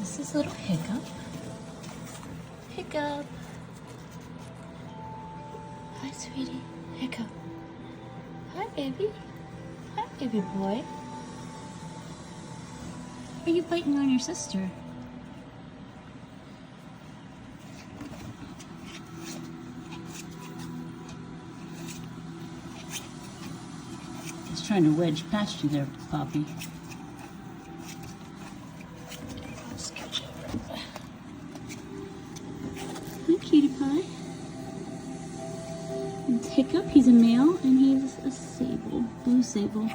This is little Hiccup. Hiccup. Hi, sweetie. Hiccup. Hi, baby. Hi, baby boy. Are you biting on your sister? He's trying to wedge past you there, Poppy. Scooch over. Hi, cutie pie. It's Hiccup. He's a male, and he's a sable, blue sable.